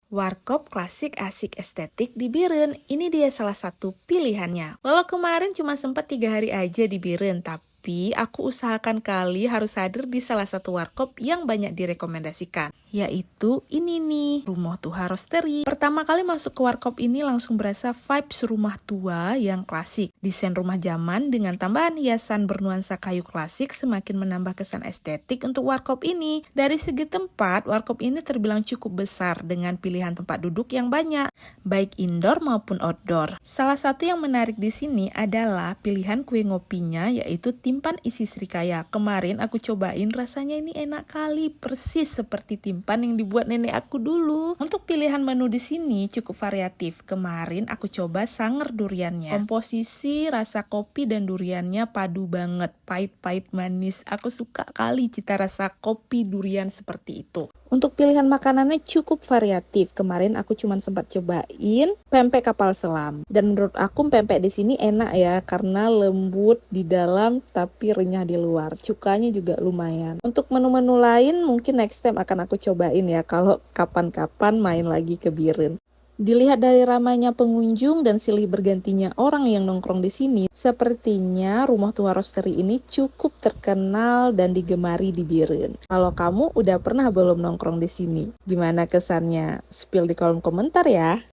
Warkop klasik asik estetik di Biren, ini dia salah satu pilihannya. Walau kemarin cuma sempat 3 hari aja di Biren, tapi aku usahakan kali harus hadir di salah satu warkop yang banyak direkomendasikan, yaitu ini nih, Rumah Tuha Roastery. Pertama kali masuk ke warkop ini langsung berasa vibes rumah tua yang klasik. Desain rumah zaman dengan tambahan hiasan bernuansa kayu klasik semakin menambah kesan estetik untuk warkop ini. Dari segi tempat, warkop ini terbilang cukup besar dengan pilihan tempat duduk yang banyak, baik indoor maupun outdoor. Salah satu yang menarik di sini adalah pilihan kue ngopinya, yaitu timpan isi srikaya. Kemarin aku cobain, rasanya ini enak kali, persis seperti timpan yang dibuat nenek aku dulu. Untuk pilihan menu di sini cukup variatif. Kemarin aku coba sanger duriannya. Komposisi rasa kopi dan duriannya padu banget, pahit-pahit manis. Aku suka kali cita rasa kopi durian seperti itu. Untuk pilihan makanannya cukup variatif. Kemarin aku cuma sempat cobain pempek kapal selam. Dan menurut aku pempek di sini enak ya, karena lembut di dalam tapi renyah di luar. Cukanya juga lumayan. Untuk menu-menu lain mungkin next time akan aku cobain ya kalau kapan-kapan main lagi ke Biren. Dilihat dari ramainya pengunjung dan silih bergantinya orang yang nongkrong di sini, sepertinya Rumah Tuha Roastery ini cukup terkenal dan digemari di Biren. Kalau kamu udah pernah belum nongkrong di sini? Gimana kesannya? Spill di kolom komentar ya.